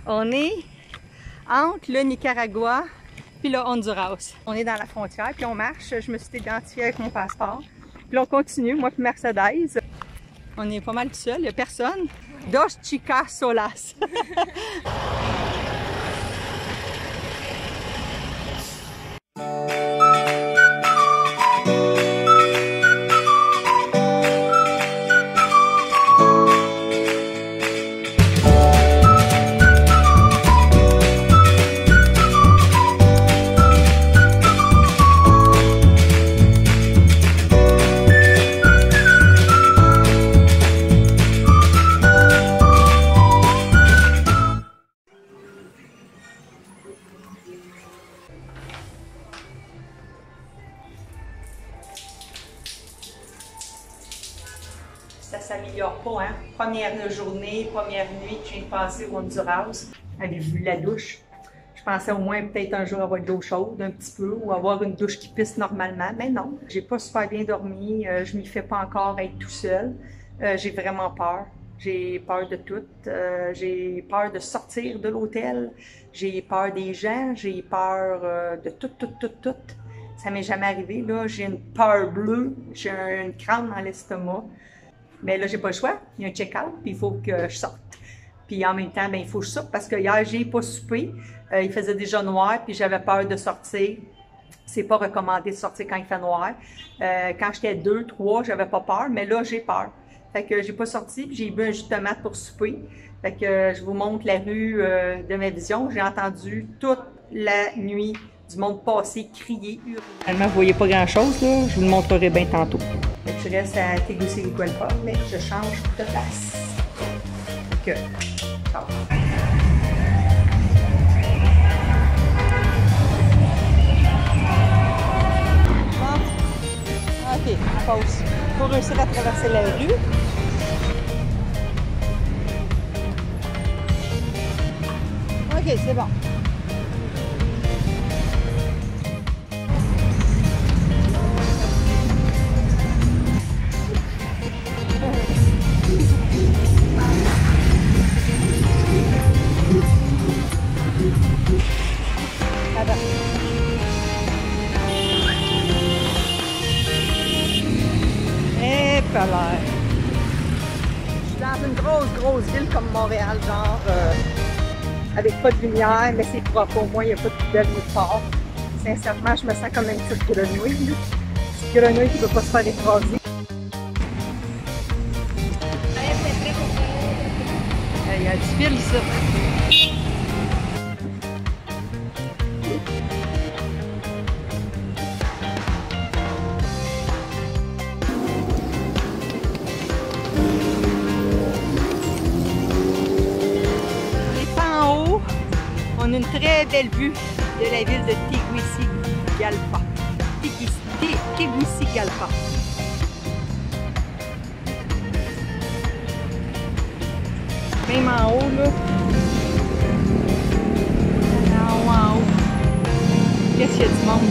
On est entre le Nicaragua puis le Honduras. On est dans la frontière, puis on marche. Je me suis identifiée avec mon passeport. Puis là, on continue, moi puis Mercedes. On est pas mal tout seul, il n'y a personne. Dos chicas solas. Ça s'améliore pas, hein? Première journée, première nuit que je viens de passer au Honduras. Avez-vous vu la douche? Je pensais au moins peut-être un jour avoir de l'eau chaude, un petit peu, ou avoir une douche qui pisse normalement, mais non. J'ai pas super bien dormi, je m'y fais pas encore être tout seul. J'ai vraiment peur. J'ai peur de tout. J'ai peur de sortir de l'hôtel. J'ai peur des gens. J'ai peur de tout. Ça m'est jamais arrivé, là. J'ai une peur bleue. J'ai une crampe dans l'estomac. Mais là, j'ai pas le choix. Il y a un check-out, puis il faut que je sorte. Puis en même temps, ben, il faut que je sorte parce que hier, j'ai pas soupé. Il faisait déjà noir, puis j'avais peur de sortir. C'est pas recommandé de sortir quand il fait noir. Quand j'étais 2, 3, j'avais pas peur, mais là, j'ai peur. Fait que j'ai pas sorti, puis j'ai bu un jus de tomate pour souper. Fait que je vous montre la rue de ma vision. J'ai entendu toute la nuit du monde passer, crier, hurler. Finalement, vous voyez pas grand-chose, là. Je vous le montrerai bien tantôt. Je reste à Tegucigalpa, mais je change de place. Que, ciao. Ok, on pause. Il faut réussir à traverser la rue. Ok, c'est bon. Je suis dans une grosse ville comme Montréal, genre avec pas de lumière, mais c'est propre. Au moins, il n'y a pas de poubelle nulle part. Sincèrement, je me sens comme une petite grenouille. Une petite grenouille qui ne veut pas se faire écraser. Il y a du fil, ça. On a une très belle vue de la ville de Tegucigalpa. Tegucigalpa. Même en haut, là. En haut. Qu'est-ce qu'il y a du monde?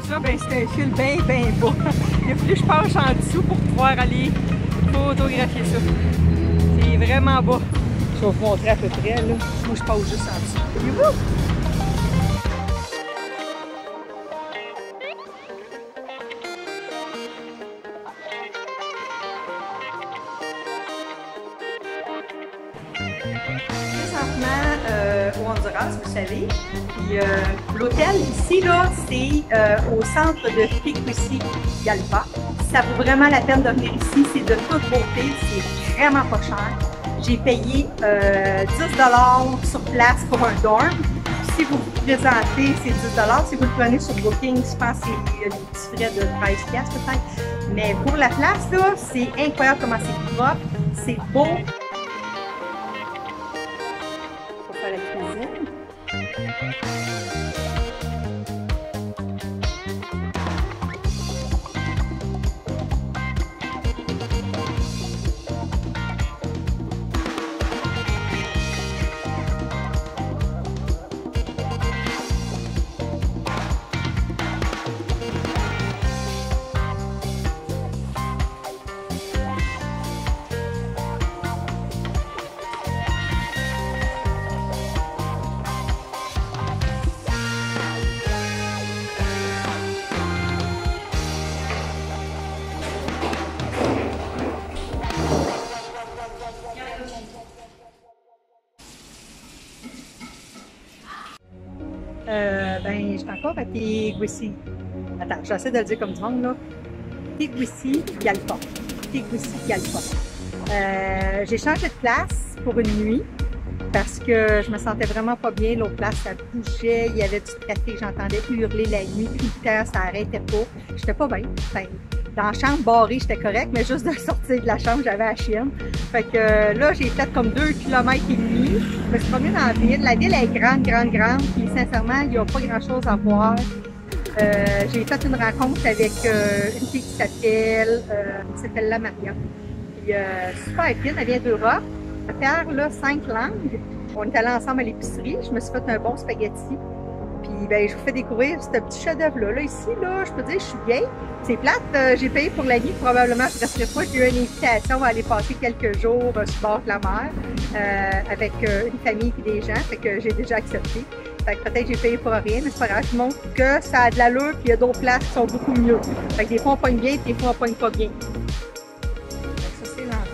Ça, ben, c'est un fil bien bas. Il a fallu que je penche en dessous pour pouvoir aller photographier ça. C'est vraiment bas. Je vais vous montrer à peu près, là. Moi, je passe juste en dessous. Youhou! Présentement, au Honduras, vous savez, l'hôtel ici, là, c'est au centre de Tegucigalpa. Ça vaut vraiment la peine de venir ici. C'est de toute beauté. C'est vraiment pas cher. J'ai payé 10 $ sur place pour un dorm. Si vous vous présentez, c'est 10 $. Si vous le prenez sur Booking, je pense qu'il y a des petits frais de 13$ peut-être. Mais pour la place, là, c'est incroyable comment c'est propre. C'est beau. Pour faire la cuisine. Ben, je suis encore à Tegucigalpa. Attends, j'essaie de le dire comme du monde, là. Tegucigalpa. Tegucigalpa. J'ai changé de place pour une nuit parce que je me sentais vraiment pas bien. L'autre place, ça bougeait, il y avait du trafic, j'entendais hurler la nuit, tout le temps, ça arrêtait pas. J'étais pas bien. Enfin, dans la chambre barrée, j'étais correct, mais juste de sortir de la chambre, j'avais la chienne. Fait que là, j'ai fait comme 2,5 km. Je me suis promenée dans la ville. La ville est grande, grande, grande. Puis sincèrement, il n'y a pas grand-chose à voir. J'ai fait une rencontre avec une fille qui s'appelle La Maria. Puis super fine, elle vient d'Europe. Elle parle là 5 langues. On est allés ensemble à l'épicerie. Je me suis fait un bon spaghetti. Puis ben, je vous fais découvrir ce petit chef-d'œuvre là. Ici, là, je peux dire, je suis bien. C'est plate, j'ai payé pour la nuit, probablement je ne resterai pas. J'ai eu une invitation à aller passer quelques jours sur le bord de la mer avec une famille et des gens, fait que j'ai déjà accepté. Fait que peut-être j'ai payé pour rien, mais c'est pas grave, je montre que ça a de l'allure puis il y a d'autres places qui sont beaucoup mieux. Fait que des fois on pogne bien, des fois on pogne pas bien. Fait que ça c'est l'entrée.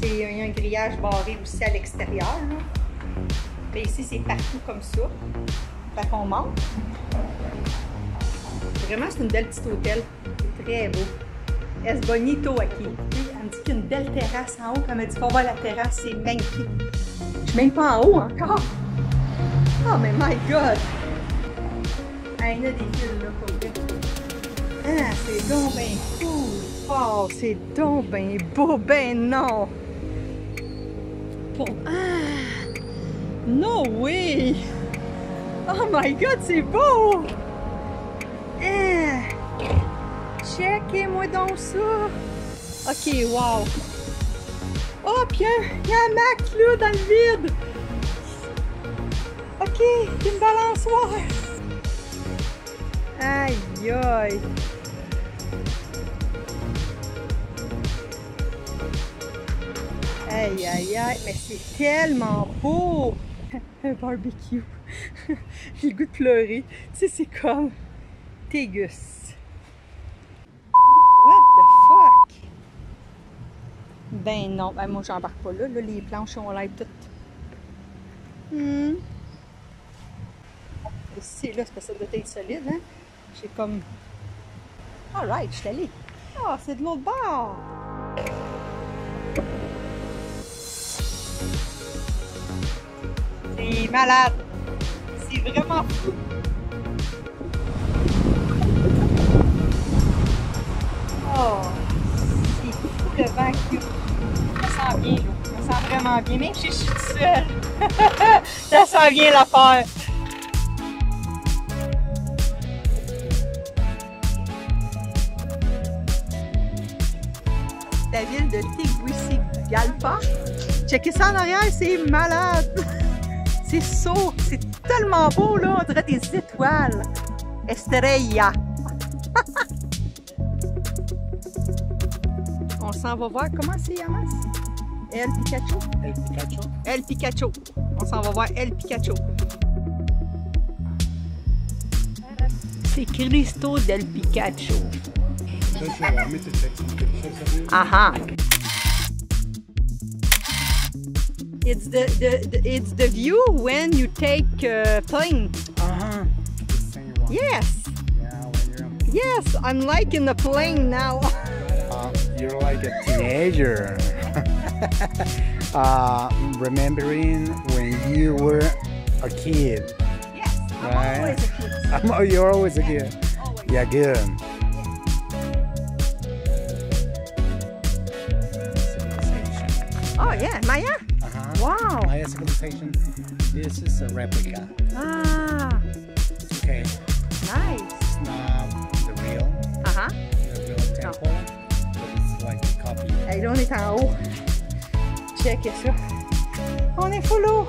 Il y a un grillage barré aussi à l'extérieur. Mais ici c'est partout comme ça. Fait qu'on monte. Vraiment, c'est une belle petite hôtel. C'est très beau. Es bonito aqui. Elle me dit qu'il y a une belle terrasse en haut. Elle m'a dit qu'on va à la terrasse, c'est magnifique. Je suis même pas en haut encore. Oh, mais my God! Ah, il y en a des fils là, pour vrai. Ah, c'est donc ben cool. Oh, c'est donc ben beau. Ben non! Pour... Ah! No way! Oh my God, c'est beau! Checkez-moi donc ça! Ok, wow! Oh, puis il y a un Mac là dans le vide! Ok, il y a une balançoire! Aïe aïe! Aïe aïe aïe! Mais c'est tellement beau! Un barbecue! J'ai le goût de pleurer. Tu sais, c'est comme Tégus. What the fuck? Ben non, ben moi j'embarque pas là. Là, les planches ont l'air toutes. Ici, là, c'est parce que ça doit être solide, hein? J'ai comme. Alright, je suis allée. Ah, c'est de l'autre bord! C'est malade! C'est vraiment fou! Oh! C'est fou le vent qu'il y a. Je me sens bien, là. Je me sens vraiment bien, même si je suis toute seule. Ça sent bien l'affaire! La ville de Tegucigalpa. Checkez ça en arrière, c'est malade! C'est saut, c'est tellement beau là, on dirait des étoiles. Estrella. On s'en va voir comment c'est Yamas? El Picacho? El Picacho. El Picacho. On s'en va voir El Picacho. C'est Cristo del Picacho. Aha. It's the view when you take plane. Yes. Yeah, when you're... Yes, I'm liking the plane now. You're like a teenager. Remembering when you were a kid. Yes, I'm Right. always a kid. You're always a kid. Always. Yeah, good. Civilization. Oh yeah, Maya. Wow. Maya civilization. This is a replica. Ah, Okay. nice. It's not the real temple, but it's like a copy. Hey, là, on est en haut. Check ça. On est full haut.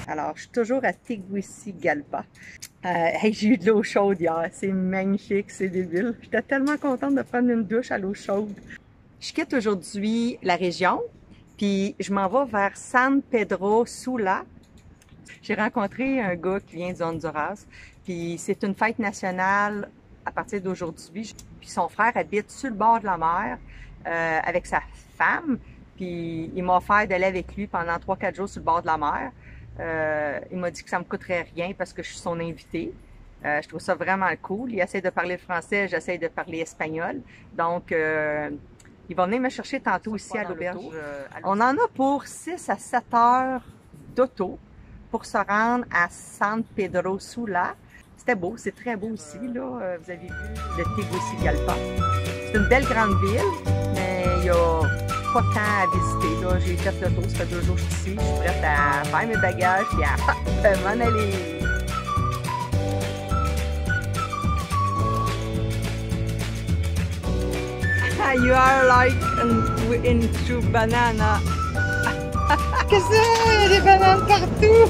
Alors, je suis toujours à Tegucigalpa. Hey, j'ai eu de l'eau chaude hier. C'est magnifique, c'est débile. J'étais tellement contente de prendre une douche à l'eau chaude. Je quitte aujourd'hui la région, puis je m'en vais vers San Pedro Sula. J'ai rencontré un gars qui vient du Honduras, puis c'est une fête nationale à partir d'aujourd'hui. Puis son frère habite sur le bord de la mer avec sa femme, puis il m'a offert d'aller avec lui pendant 3-4 jours sur le bord de la mer. Il m'a dit que ça me coûterait rien parce que je suis son invité. Je trouve ça vraiment cool. Il essaie de parler français, j'essaie de parler espagnol. Donc, il va venir me chercher tantôt ici à l'auberge. On en a pour 6 à 7 heures d'auto pour se rendre à San Pedro Sula. C'était beau, c'est très beau ici, là. Vous avez vu le Tegucigalpa. C'est une belle grande ville, mais il n'y a pas de temps à visiter, là. J'ai fait le tour, ça fait 2 jours que je suis ici. Je suis prête à faire mes bagages et à m'en aller. You are like into banana. Qu'est-ce que c'est? Il y a des bananes partout!